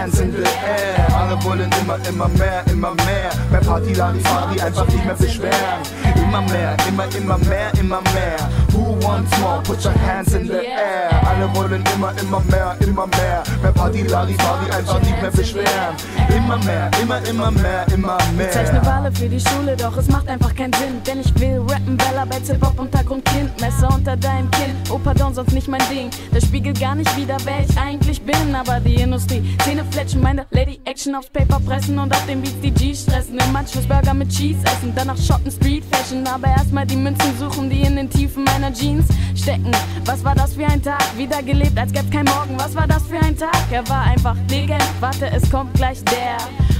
hands in the air. Alle wollen immer mehr, immer mehr. Mehr Party, Larifari, einfach nicht mehr beschweren. Immer mehr, immer mehr, immer mehr. Who wants more? Put your hands in the air. Alle wollen immer mehr, immer mehr. Mehr Party, Larifari, einfach nicht mehr beschweren. Immer mehr, immer mehr, immer mehr. Ich zeichne Wale für die Schule, doch es macht einfach keinen Sinn. Denn ich will rappen, Bella, Bets, Hip-Hop, Untergrundkind. Messer unter deinem Kinn, oh pardon, sonst nicht mein Ding. Das spiegelt gar nicht wieder, wer ich eigentlich bin. Aber die Industrie, Zähne fletschen, meine Lady Action aufs Paper pressen. Und auf den Beats die G's stressen. Im Anschluss Burger mit Cheese essen, danach shoppen Street Fashion. Aber erstmal die Münzen suchen, die in den Tiefen meiner Jeans stecken. Was war das für ein Tag? Wieder gelebt, als gäb's kein Morgen. Was war das für ein Tag? Er war einfach Legend. Warte, es kommt gleich der.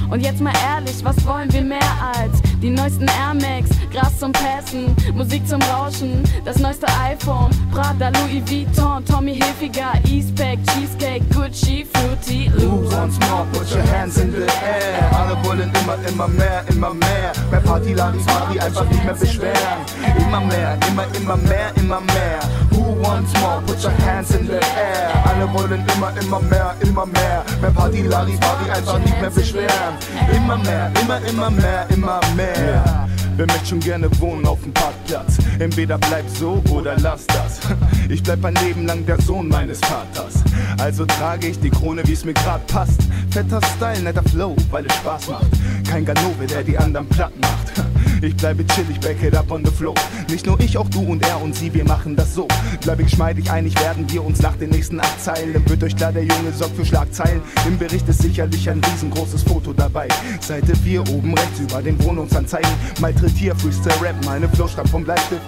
Und jetzt mal ehrlich, was wollen wir mehr als die neuesten Air Max, Gras zum Passen, Musik zum Rauschen, das neueste iPhone, Prada, Louis Vuitton, Tommy Hilfiger, Eastpak, Cheesecake, Gucci, Fruity Loops. Who wants more? Put your hands in the air. Alle wollen immer mehr, immer mehr. Mehr Party, Larifari, einfach nicht mehr beschweren. Immer mehr, immer mehr, immer mehr. Who wants more? Put your hands in the air. Alle wollen immer mehr, immer mehr. Mehr Party, Larifari, einfach nicht mehr beschweren. Immer mehr, immer mehr, immer mehr. Wer möchte schon gerne wohnen auf dem Parkplatz? Entweder bleib so oder lass das. Ich bleib ein Leben lang der Sohn meines Vaters. Also trage ich die Krone, wie es mir grad passt. Fetter Style, netter Flow, weil es Spaß macht. Kein Ganove, der die anderen platt macht. Ich bleibe chillig, back it up on the floor. Nicht nur ich, auch du und er und sie, wir machen das so. Bleibe geschmeidig, einig werden wir uns nach den nächsten 8 Zeilen. Dann wird euch klar, der Junge sorgt für Schlagzeilen. Im Bericht ist sicherlich ein riesengroßes Foto dabei. Seite 4, oben rechts über den Wohnungsanzeigen. Malträtier, Freestyle Rap, meine Flow stammt vom Bleistift.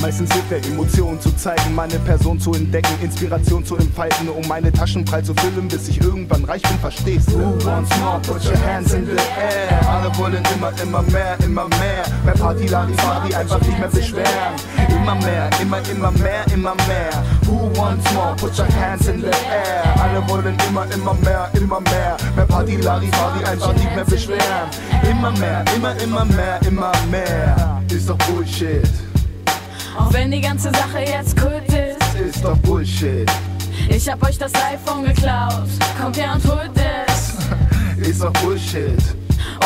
Meistens hilft er, Emotionen zu zeigen, meine Person zu entdecken, Inspiration zu entfalten, um meine Taschen prall zu füllen, bis ich irgendwann reich bin, verstehst du? Who wants more? Put your hands in the air. Alle wollen immer mehr, immer mehr. Mehr Party, Larifari, einfach nicht mehr beschweren. Immer mehr, immer mehr, immer mehr. Who wants more? Put your hands in the air. Alle wollen immer mehr, immer mehr. Mehr Party, Larifari, einfach nicht mehr beschweren. Immer mehr, immer mehr, immer mehr. Ist doch Bullshit. Auch wenn die ganze Sache jetzt Kult ist doch Bullshit. Ich hab euch das iPhone geklaut, kommt her und holt es. Ist doch Bullshit.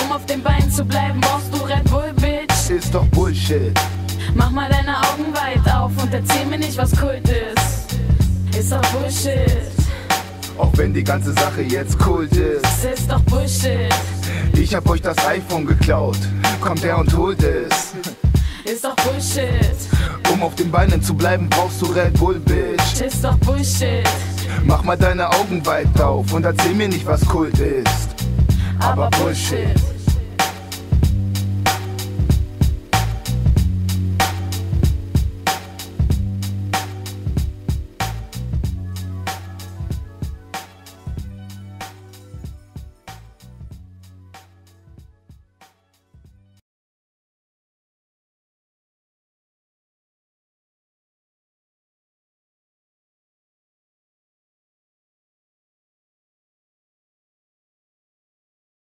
Um auf den Beinen zu bleiben, brauchst du Red Bull, Bitch. Ist doch Bullshit. Mach mal deine Augen weit auf und erzähl mir nicht, was Kult ist. Ist doch Bullshit. Auch wenn die ganze Sache jetzt Kult ist doch Bullshit. Ich hab euch das iPhone geklaut, kommt her und holt es. Ist doch Bullshit. Um auf den Beinen zu bleiben, brauchst du Red Bull, Bitch. Ist doch Bullshit. Mach mal deine Augen weit auf und erzähl mir nicht, was Kult ist. Aber Bullshit.